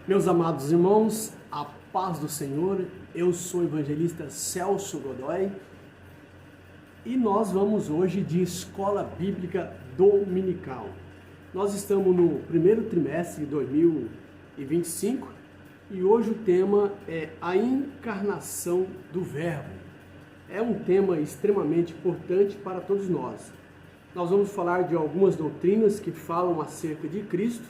Meus amados irmãos, a paz do Senhor, eu sou o evangelista Celso Godoy e nós vamos hoje de Escola Bíblica Dominical. Nós estamos no primeiro trimestre de 2025 e hoje o tema é a encarnação do Verbo. É um tema extremamente importante para todos nós. Nós vamos falar de algumas doutrinas que falam acerca de Cristo,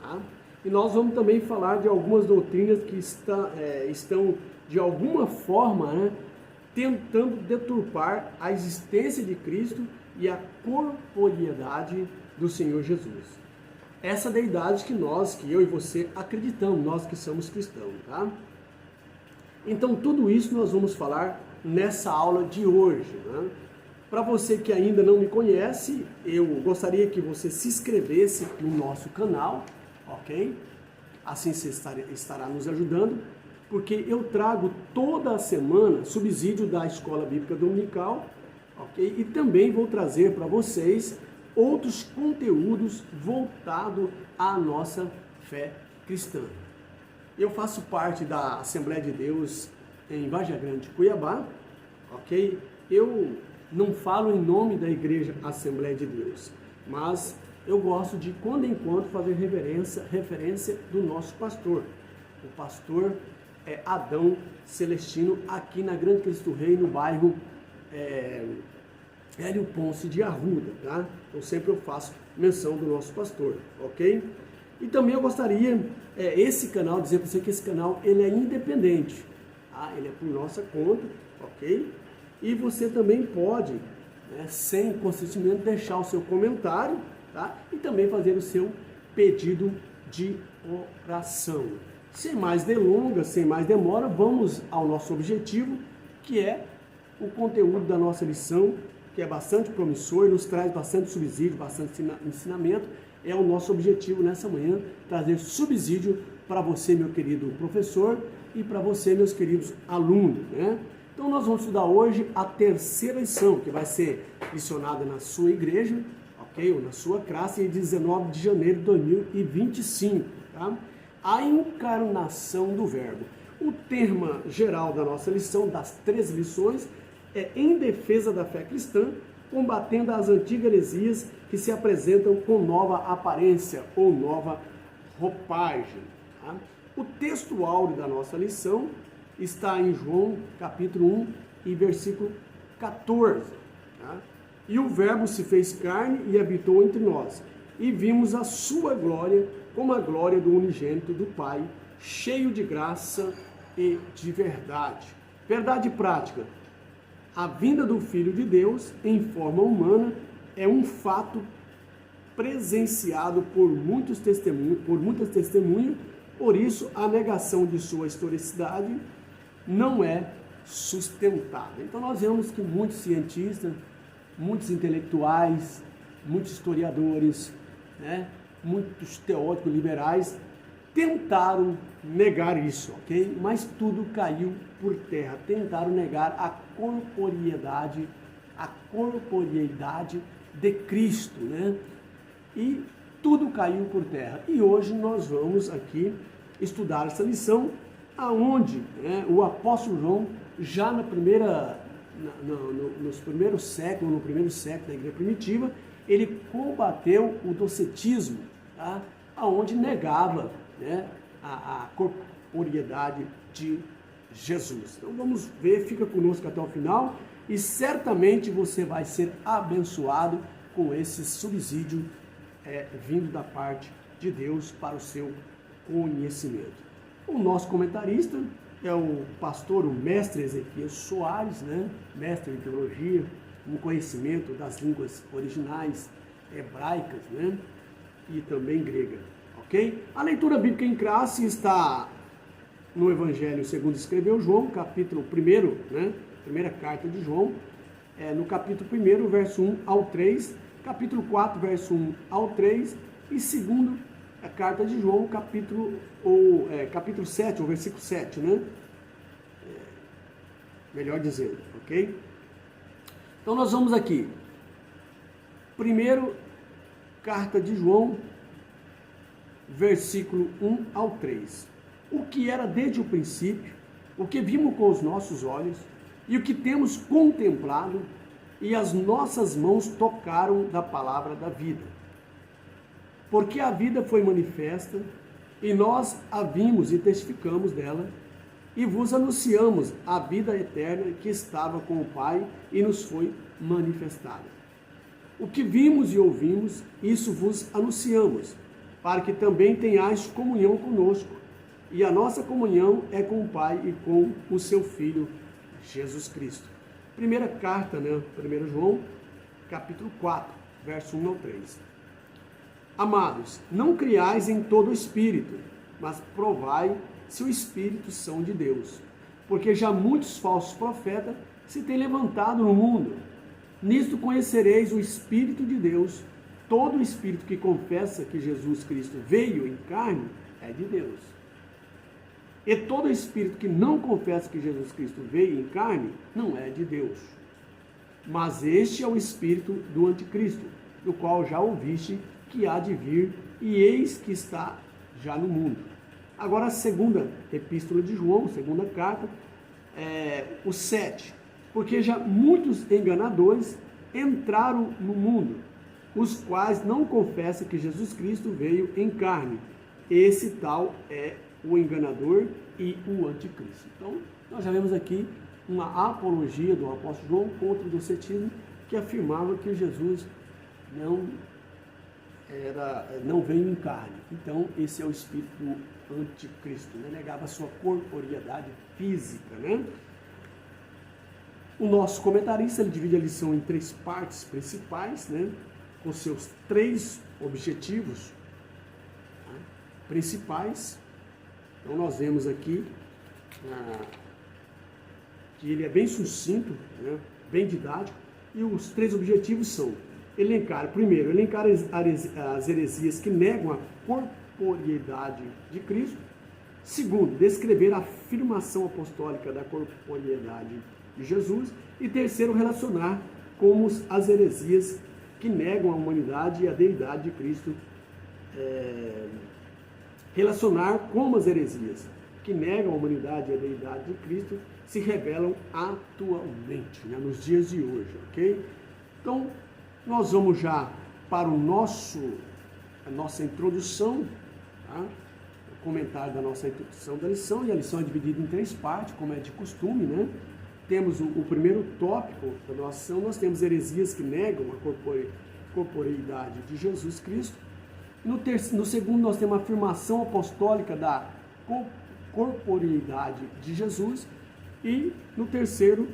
tá? E nós vamos também falar de algumas doutrinas que estão de alguma forma, tentando deturpar a existência de Cristo e a corporeidade do Senhor Jesus. Essa deidade que eu e você acreditamos, nós que somos cristãos, tá? Então tudo isso nós vamos falar nessa aula de hoje, né? Para você que ainda não me conhece, eu gostaria que você se inscrevesse no nosso canal, ok? Assim você estará nos ajudando, porque eu trago toda a semana subsídio da Escola Bíblica Dominical, ok? E também vou trazer para vocês outros conteúdos voltados à nossa fé cristã. Eu faço parte da Assembleia de Deus em Vargem Grande, Cuiabá, ok? Eu não falo em nome da Igreja Assembleia de Deus, mas eu gosto de, quando em quando, fazer referência do nosso pastor. O pastor Adão Celestino, aqui na Grande Cristo Rei, no bairro Hélio Ponce de Arruda, tá? Então sempre eu faço menção do nosso pastor, ok? E também eu gostaria, esse canal, dizer para você que esse canal ele é independente, tá? Ele é por nossa conta, ok? E você também pode, sem consentimento, deixar o seu comentário, tá? E também fazer o seu pedido de oração. Sem mais delongas, sem mais demora, vamos ao nosso objetivo, que é o conteúdo da nossa lição, que é bastante promissor, nos traz bastante subsídio, bastante ensinamento. É o nosso objetivo nessa manhã, trazer subsídio para você, meu querido professor, e para você, meus queridos alunos, né? Então nós vamos estudar hoje a terceira lição, que vai ser licionada na sua igreja, ok? Ou na sua classe, em 19 de janeiro de 2025, tá? A encarnação do Verbo. O tema geral da nossa lição, das 13 lições, é em defesa da fé cristã, combatendo as antigas heresias que se apresentam com nova aparência ou nova roupagem, tá? O texto áureo da nossa lição está em João capítulo 1 e versículo 14. Tá? E o Verbo se fez carne e habitou entre nós, e vimos a sua glória como a glória do unigênito do Pai, cheio de graça e de verdade. Verdade prática. A vinda do Filho de Deus em forma humana é um fato presenciado por muitas testemunhas, por isso a negação de sua historicidade não é sustentada. Então nós vemos que muitos cientistas, muitos intelectuais, muitos historiadores, muitos teóricos liberais tentaram negar isso, ok? Mas tudo caiu por terra. Tentaram negar a corporeidade de Cristo, né? E tudo caiu por terra. E hoje nós vamos aqui estudar essa lição, aonde o apóstolo João, já no primeiro século da igreja primitiva, ele combateu o docetismo, tá? Aonde negava a corporeidade de Jesus. Então vamos ver, fica conosco até o final e certamente você vai ser abençoado com esse subsídio vindo da parte de Deus para o seu conhecimento. O nosso comentarista é o pastor, o mestre Ezequiel Soares, mestre em teologia, um conhecimento das línguas originais hebraicas, e também grega, ok? A leitura bíblica em classe está no Evangelho segundo escreveu João, capítulo 1, primeira carta de João, no capítulo 1, verso 1 ao 3, capítulo 4, verso 1 ao 3, e segundo a carta de João, capítulo 7, o versículo 7, melhor dizendo, ok? Então nós vamos aqui, primeiro, carta de João, versículo 1 ao 3. O que era desde o princípio, o que vimos com os nossos olhos e o que temos contemplado, e as nossas mãos tocaram da palavra da vida. Porque a vida foi manifesta, e nós a vimos e testificamos dela, e vos anunciamos a vida eterna que estava com o Pai e nos foi manifestada. O que vimos e ouvimos, isso vos anunciamos, para que também tenhais comunhão conosco. E a nossa comunhão é com o Pai e com o seu Filho, Jesus Cristo. Primeira carta, 1 João, capítulo 4, verso 1 ao 3. Amados, não criais em todo o Espírito, mas provai se o Espírito são de Deus. Porque já muitos falsos profetas se têm levantado no mundo. Nisto conhecereis o Espírito de Deus. Todo Espírito que confessa que Jesus Cristo veio em carne é de Deus. E todo Espírito que não confessa que Jesus Cristo veio em carne não é de Deus. Mas este é o Espírito do Anticristo, do qual já ouviste que há de vir, e eis que está já no mundo. Agora a segunda epístola de João, segunda carta, o 7. Porque já muitos enganadores entraram no mundo, os quais não confessam que Jesus Cristo veio em carne. Esse tal é o enganador e o anticristo. Então, nós já vemos aqui uma apologia do apóstolo João contra o docetismo, que afirmava que Jesus não veio em carne. Então, esse é o espírito do anticristo, negava a sua corporeidade física. O nosso comentarista ele divide a lição em 3 partes principais, com seus 3 objetivos principais. Então nós vemos aqui que ele é bem sucinto, bem didático, e os 3 objetivos são primeiro, elencar as heresias que negam a corporeidade de Cristo. Segundo, descrever a afirmação apostólica da corporeidade de Jesus. E terceiro, relacionar como as heresias que negam a humanidade e a deidade de Cristo, relacionar como as heresias que negam a humanidade e a deidade de Cristo se revelam atualmente, nos dias de hoje, ok? Então, nós vamos já para a nossa introdução, tá? O comentário da nossa introdução da lição, e a lição é dividida em 3 partes, como é de costume, Temos o primeiro tópico da nossa lição, nós temos heresias que negam a corporeidade de Jesus Cristo. No segundo, nós temos a afirmação apostólica da corporeidade de Jesus. E no terceiro,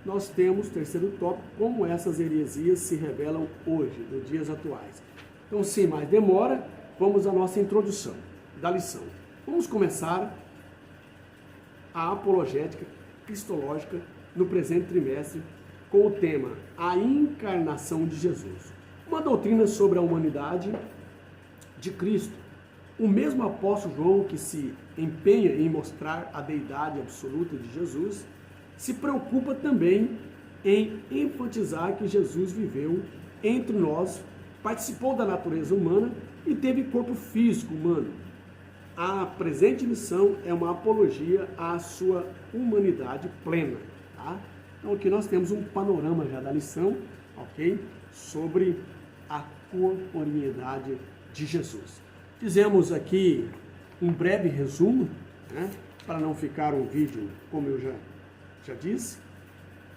nós temos, terceiro tópico, como essas heresias se revelam hoje, nos dias atuais. Então, sem mais demora, vamos à nossa introdução da lição. Vamos começar a apologética cristológica no presente trimestre com o tema A Encarnação de Jesus. Uma doutrina sobre a humanidade de Cristo. O mesmo apóstolo João, que se empenha em mostrar a deidade absoluta de Jesus, se preocupa também em enfatizar que Jesus viveu entre nós, participou da natureza humana e teve corpo físico humano. A presente lição é uma apologia à sua humanidade plena. Tá? Então aqui nós temos um panorama já da lição, ok? Sobre a corporeidade de Jesus. Fizemos aqui um breve resumo, para não ficar um vídeo, como eu já disse,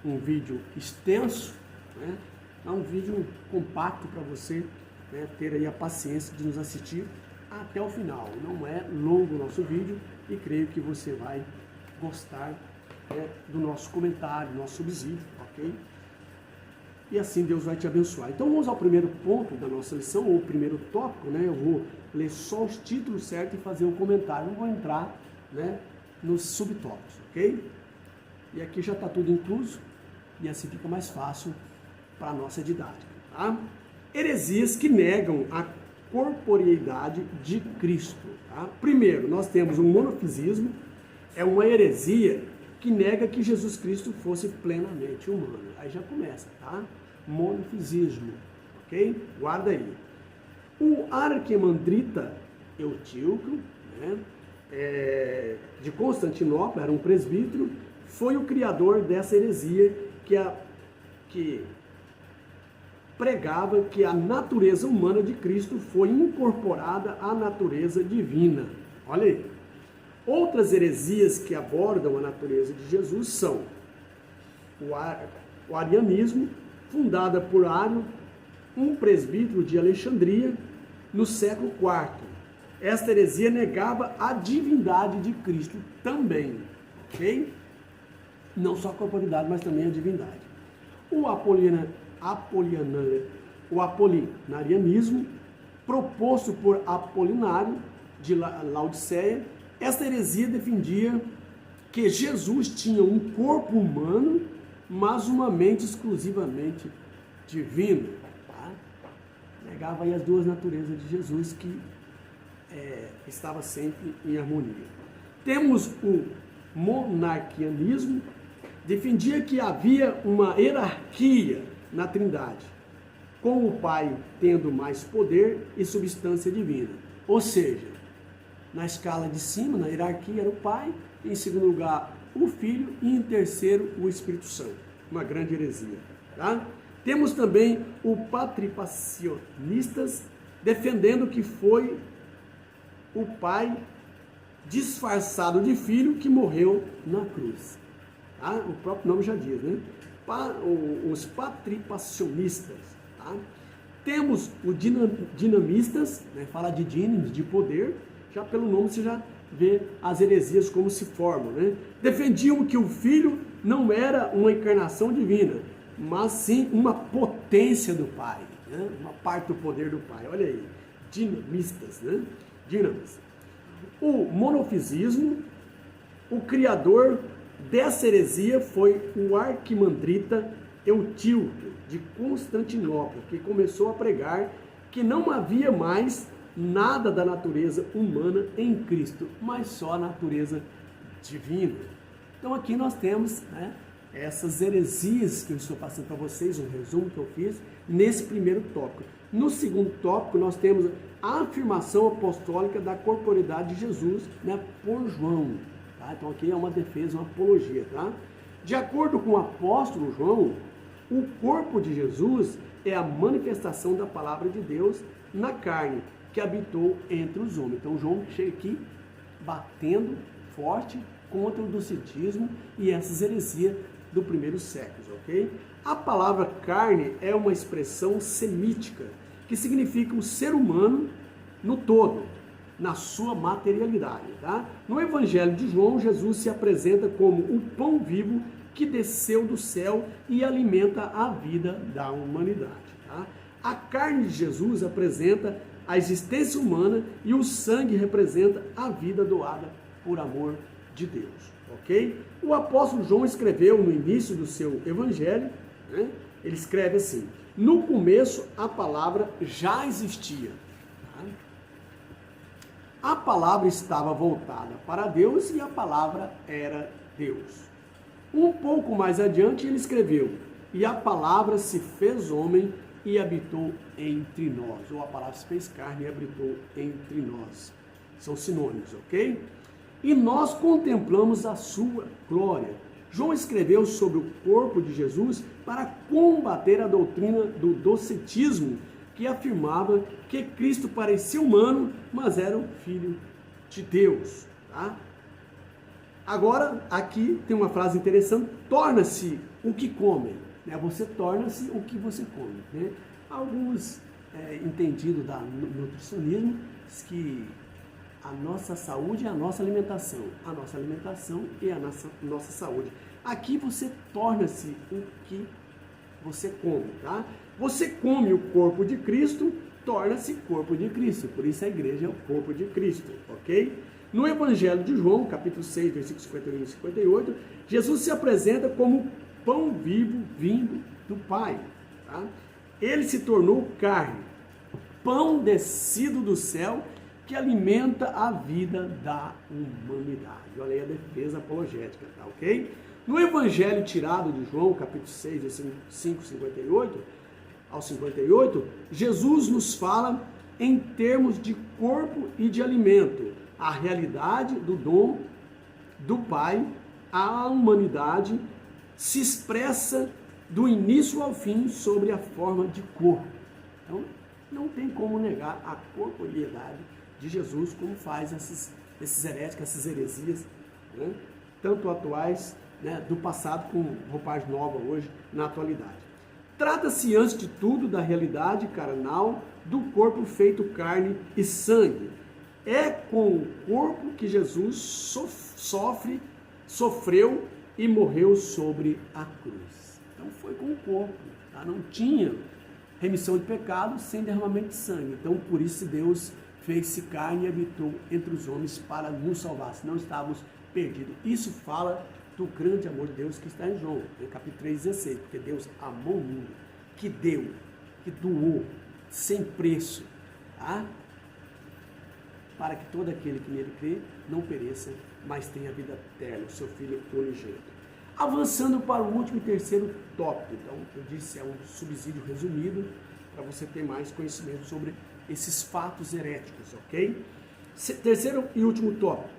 um vídeo extenso, é um vídeo compacto para você ter aí a paciência de nos assistir até o final. Não é longo o nosso vídeo e creio que você vai gostar do nosso comentário, do nosso subsídio, ok? E assim Deus vai te abençoar. Então vamos ao primeiro ponto da nossa lição, ou o primeiro tópico, Eu vou ler só os títulos certos e fazer um comentário. Não vou entrar, nos subtópicos, ok? E aqui já está tudo incluso e assim fica mais fácil para a nossa didática, tá? Heresias que negam a corporeidade de Cristo, tá? Primeiro, nós temos o monofisismo, é uma heresia que nega que Jesus Cristo fosse plenamente humano. Aí já começa, tá? Monofisismo, ok? Guarda aí. O arquimandrita Eutíoco, né, de Constantinopla, era um presbítero, foi o criador dessa heresia que pregava que a natureza humana de Cristo foi incorporada à natureza divina. Olha aí. Outras heresias que abordam a natureza de Jesus são o arianismo, fundada por Ário, um presbítero de Alexandria, no século IV. Esta heresia negava a divindade de Cristo também, ok? Não só a corporidade, mas também a divindade. O apolinarianismo, proposto por Apolinário de Laodiceia, esta heresia defendia que Jesus tinha um corpo humano, mas uma mente exclusivamente divina. Tá? Negava aí as duas naturezas de Jesus, que estava sempre em harmonia. Temos o monarquianismo, defendia que havia uma hierarquia na Trindade, com o Pai tendo mais poder e substância divina. Ou seja, na escala de cima, na hierarquia, era o Pai, em segundo lugar o Filho e em terceiro o Espírito Santo. Uma grande heresia. Tá? Temos também o patripacionistas, defendendo que foi o Pai disfarçado de Filho que morreu na cruz. Tá? O próprio nome já diz, né? Os patripacionistas. Tá? Temos os dinamistas, né? Fala de dinamis, de poder, já pelo nome você já vê as heresias como se formam. Né? Defendiam que o Filho não era uma encarnação divina, mas sim uma potência do Pai, né? Uma parte do poder do Pai. Olha aí, dinamistas, né? Dinamis. O monofisismo, o criador dessa heresia foi o arquimandrita Eutíoco, de Constantinopla, que começou a pregar que não havia mais nada da natureza humana em Cristo, mas só a natureza divina. Então aqui nós temos, né, essas heresias que eu estou passando para vocês, um resumo que eu fiz nesse primeiro tópico. No segundo tópico nós temos a afirmação apostólica da corporeidade de Jesus, né, por João. Tá? Então aqui é uma defesa, uma apologia. Tá? De acordo com o apóstolo João, o corpo de Jesus é a manifestação da palavra de Deus na carne, que habitou entre os homens. Então João chega aqui batendo forte contra o docetismo e essas heresias do primeiro século, ok? A palavra carne é uma expressão semítica que significa o ser humano no todo, na sua materialidade, tá? No Evangelho de João, Jesus se apresenta como o pão vivo que desceu do céu e alimenta a vida da humanidade, tá? A carne de Jesus apresenta a existência humana e o sangue representa a vida doada por amor de Deus, ok? O apóstolo João escreveu no início do seu evangelho, né? Ele escreve assim: no começo a palavra já existia. Tá? A palavra estava voltada para Deus e a palavra era Deus. Um pouco mais adiante ele escreveu: e a palavra se fez homem e habitou entre nós. Ou a palavra se fez carne e habitou entre nós. São sinônimos, ok? E nós contemplamos a sua glória. João escreveu sobre o corpo de Jesus para combater a doutrina do docetismo, que afirmava que Cristo parecia humano, mas era o Filho de Deus. Tá? Agora, aqui tem uma frase interessante: torna-se o que come. Né? Você torna-se o que você come. Né? Alguns entendidos da nutricionismo diz que a nossa saúde é a nossa alimentação é a nossa saúde. Aqui você torna-se o que você come, tá? Você come o corpo de Cristo, torna-se corpo de Cristo. Por isso a igreja é o corpo de Cristo, ok? No Evangelho de João, capítulo 6, versículos 51 e 58, Jesus se apresenta como pão vivo vindo do Pai, tá? Ele se tornou carne, pão descido do céu, que alimenta a vida da humanidade. Olha aí a defesa apologética, tá ok? No Evangelho tirado de João, capítulo 6, 5, 58 ao 58, Jesus nos fala em termos de corpo e de alimento. A realidade do dom do Pai à humanidade se expressa do início ao fim sobre a forma de corpo. Então, não tem como negar a corporeidade de Jesus, como faz esses heréticos, essas heresias, né? Tanto atuais, né, do passado, com roupagem nova hoje, na atualidade. Trata-se, antes de tudo, da realidade carnal do corpo feito carne e sangue. É com o corpo que Jesus sofreu e morreu sobre a cruz. Então foi com o corpo, tá? Não tinha remissão de pecado sem derramamento de sangue. Então por isso Deus fez-se carne e habitou entre os homens para nos salvar, senão estávamos perdidos. Isso fala do grande amor de Deus que está em João, no capítulo 3,16, porque Deus amou o mundo, que deu, que doou, sem preço, tá? Para que todo aquele que nele crê não pereça, mas tenha vida eterna, o seu Filho unigênito. Avançando para o último e terceiro tópico, então, eu disse, é um subsídio resumido, para você ter mais conhecimento sobre esses fatos heréticos, ok? Terceiro e último tópico,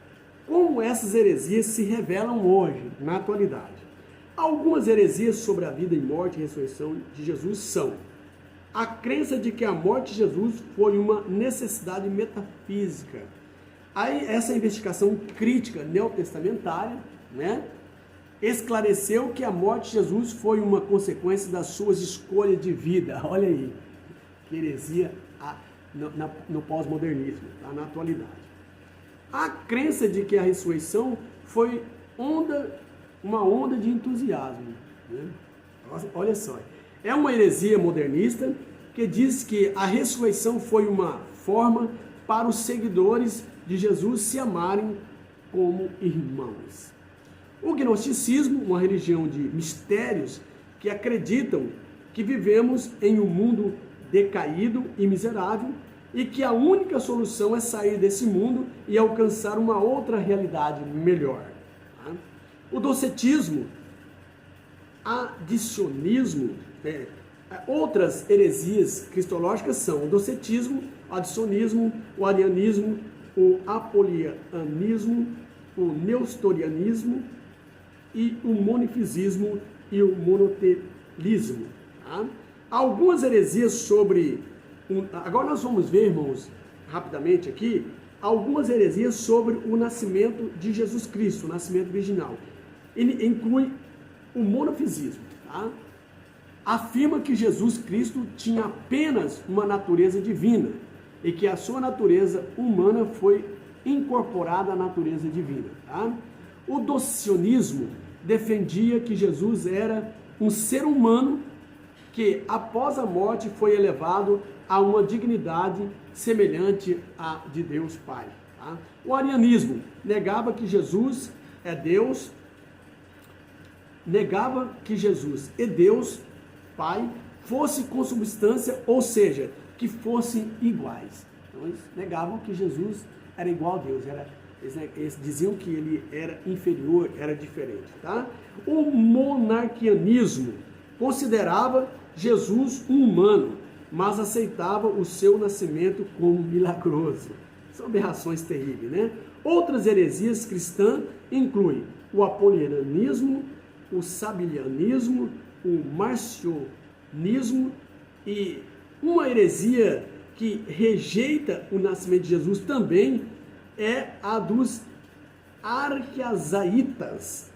como essas heresias se revelam hoje, na atualidade. Algumas heresias sobre a vida e morte e ressurreição de Jesus são a crença de que a morte de Jesus foi uma necessidade metafísica. Aí essa investigação crítica neotestamentária, né, esclareceu que a morte de Jesus foi uma consequência das suas escolhas de vida. Olha aí, que heresia no pós-modernismo, tá, na atualidade. A crença de que a ressurreição foi uma onda de entusiasmo, né? Olha só, é uma heresia modernista que diz que a ressurreição foi uma forma para os seguidores de Jesus se amarem como irmãos. O gnosticismo, uma religião de mistérios que acreditam que vivemos em um mundo decaído e miserável e que a única solução é sair desse mundo e alcançar uma outra realidade melhor. Tá? O docetismo, adicionismo, outras heresias cristológicas são o docetismo, o adicionismo, o arianismo, o apolianismo, o nestorianismo e o monofisismo e o monotelismo. Tá? Algumas heresias sobre... Agora nós vamos ver, irmãos, rapidamente aqui, algumas heresias sobre o nascimento de Jesus Cristo, o nascimento virginal. Ele inclui o monofisismo, tá? Afirma que Jesus Cristo tinha apenas uma natureza divina e que a sua natureza humana foi incorporada à natureza divina. Tá? O docionismo defendia que Jesus era um ser humano que, após a morte, foi elevado a uma dignidade semelhante à de Deus Pai. Tá? O arianismo negava que Jesus é Deus, negava que Jesus e Deus Pai fosse consubstância, ou seja, que fossem iguais. Então eles negavam que Jesus era igual a Deus, eles diziam que ele era inferior, era diferente. Tá? O monarquianismo considerava Jesus um humano, mas aceitava o seu nascimento como milagroso. São aberrações terríveis, né? Outras heresias cristãs incluem o apolianismo, o sabelianismo, o marcionismo e uma heresia que rejeita o nascimento de Jesus também é a dos arquiasaitas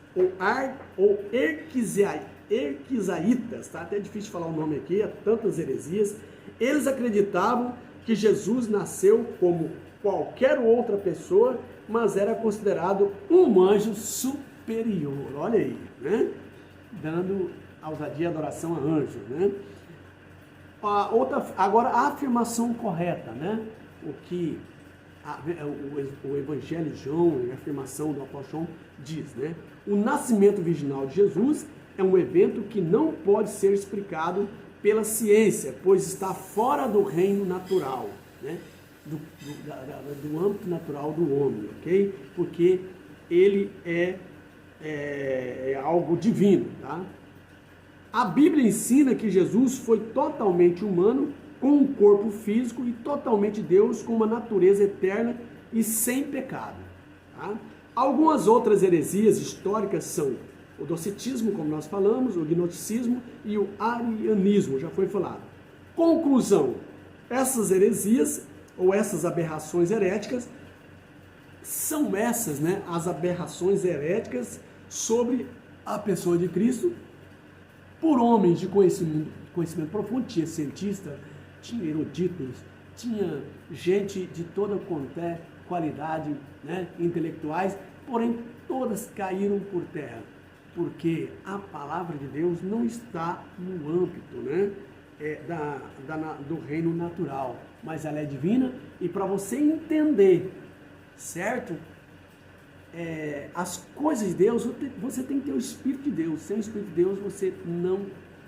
ou erquisaitas, tá? Até é difícil falar o nome aqui, há tantas heresias. Eles acreditavam que Jesus nasceu como qualquer outra pessoa, mas era considerado um anjo superior. Olha aí, né? Dando ousadia e adoração a anjo, né? Agora, a afirmação correta, né? O Evangelho de João, a afirmação do apóstolo João diz, né? O nascimento virginal de Jesus é um evento que não pode ser explicado pela ciência, pois está fora do reino natural, né? Do âmbito natural do homem, ok? Porque ele é algo divino, tá? A Bíblia ensina que Jesus foi totalmente humano com um corpo físico e totalmente Deus, com uma natureza eterna e sem pecado. Tá? Algumas outras heresias históricas são o docetismo, como nós falamos, o gnosticismo e o arianismo, já foi falado. Conclusão, essas heresias ou essas aberrações heréticas são essas, né, as aberrações heréticas sobre a pessoa de Cristo por homens de conhecimento profundo. Tinha cientista, tinha eruditos, tinha gente de toda quanto é qualidade, né, intelectuais, porém todas caíram por terra, porque a palavra de Deus não está no âmbito, né, do reino natural, mas ela é divina, e para você entender, certo? As coisas de Deus, você tem que ter o Espírito de Deus. Sem o Espírito de Deus você não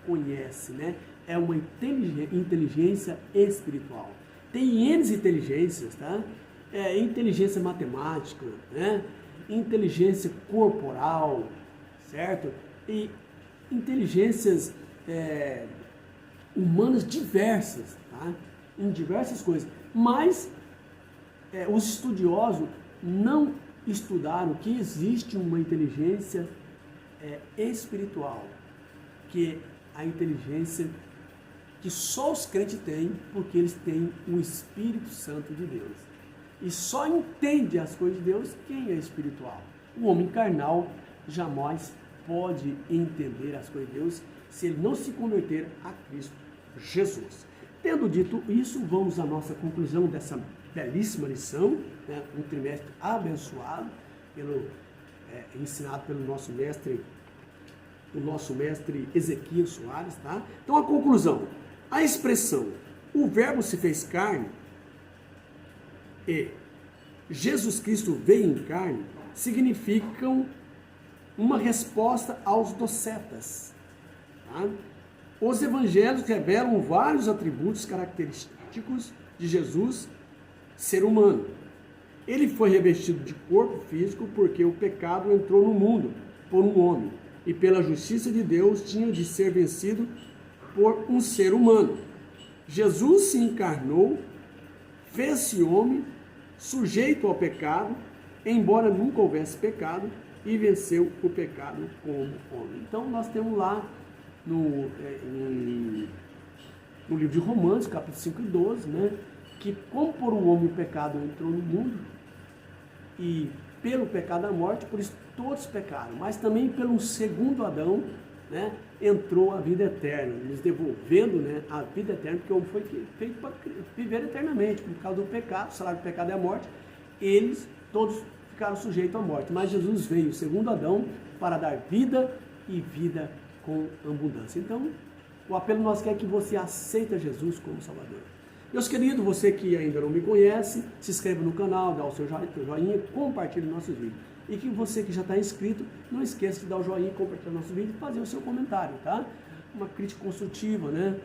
conhece, né? É uma inteligência espiritual. Tem N inteligências, tá? Inteligência matemática, né? Inteligência corporal, certo? E inteligências humanas diversas, tá? Em diversas coisas. Mas os estudiosos não estudaram que existe uma inteligência espiritual, que é a inteligência que só os crentes têm, porque eles têm o Espírito Santo de Deus. E só entende as coisas de Deus quem é espiritual. O homem carnal jamais pode entender as coisas de Deus se ele não se converter a Cristo Jesus. Tendo dito isso, vamos à nossa conclusão dessa belíssima lição, né? Um trimestre abençoado, ensinado pelo nosso mestre, o nosso mestre Ezequiel Soares, tá? Então a conclusão, a expressão o verbo se fez carne e Jesus Cristo veio em carne significam uma resposta aos docetas, tá? Os evangelhos revelam vários atributos característicos de Jesus, ser humano. Ele foi revestido de corpo físico porque o pecado entrou no mundo por um homem e pela justiça de Deus tinha de ser vencido por um ser humano. Jesus se encarnou, fez-se homem, sujeito ao pecado, embora nunca houvesse pecado, e venceu o pecado como homem. Então nós temos lá no livro de Romanos, capítulo 5 e 12, né, que como por um homem o pecado entrou no mundo, e pelo pecado a morte, por isso todos pecaram, mas também pelo segundo Adão, né, entrou a vida eterna, nos devolvendo, né, a vida eterna, porque o homem foi feito para viver eternamente, por causa do pecado, o salário do pecado é a morte, eles todos ficaram sujeitos à morte, mas Jesus veio, segundo Adão, para dar vida e vida com abundância. Então, o apelo nosso é que você aceita Jesus como Salvador. Meus queridos, você que ainda não me conhece, se inscreva no canal, dá o seu joinha, compartilhe nossos vídeos. E que você que já está inscrito, não esqueça de dar o joinha, compartilhar nosso vídeo e fazer o seu comentário, tá? Uma crítica construtiva, né?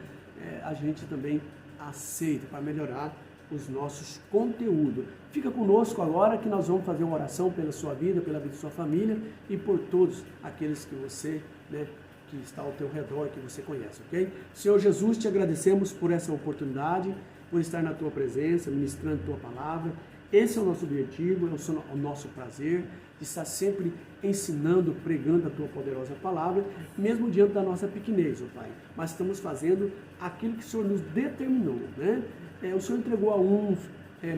A gente também aceita para melhorar os nossos conteúdos. Fica conosco agora que nós vamos fazer uma oração pela sua vida, pela vida de sua família e por todos aqueles que você, né, que está ao teu redor, que você conhece, ok? Senhor Jesus, te agradecemos por essa oportunidade, por estar na tua presença, ministrando tua palavra. Esse é o nosso objetivo, é o nosso prazer de estar sempre ensinando, pregando a tua poderosa palavra, mesmo diante da nossa pequenez, ó Pai. Mas estamos fazendo aquilo que o Senhor nos determinou, né? O Senhor entregou a uns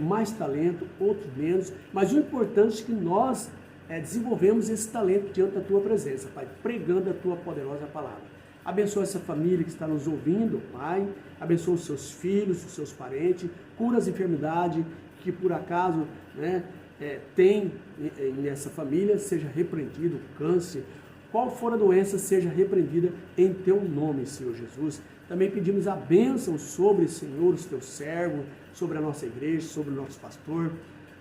mais talento, outros menos, mas o importante é que nós desenvolvemos esse talento diante da tua presença, Pai, pregando a tua poderosa palavra. Abençoa essa família que está nos ouvindo, Pai. Abençoa os seus filhos, os seus parentes. Cura as enfermidades que por acaso, né, tem nessa família, seja repreendido, câncer, qual for a doença, seja repreendida em teu nome, Senhor Jesus. Também pedimos a bênção sobre, Senhor, os teus servos, sobre a nossa igreja, sobre o nosso pastor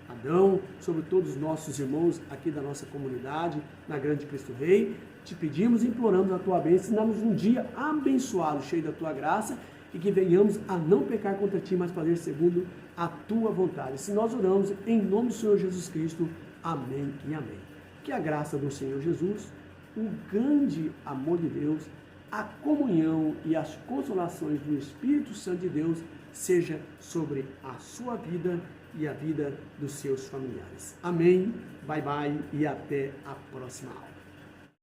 Adão, sobre todos os nossos irmãos aqui da nossa comunidade, na Grande Cristo Rei. Te pedimos e imploramos a tua bênção, dá-nos um dia abençoado, cheio da tua graça, e que venhamos a não pecar contra ti, mas fazer segundo a tua vontade. Se nós oramos em nome do Senhor Jesus Cristo, amém e amém. Que a graça do Senhor Jesus, o grande amor de Deus, a comunhão e as consolações do Espírito Santo de Deus seja sobre a sua vida e a vida dos seus familiares. Amém, bye bye e até a próxima aula.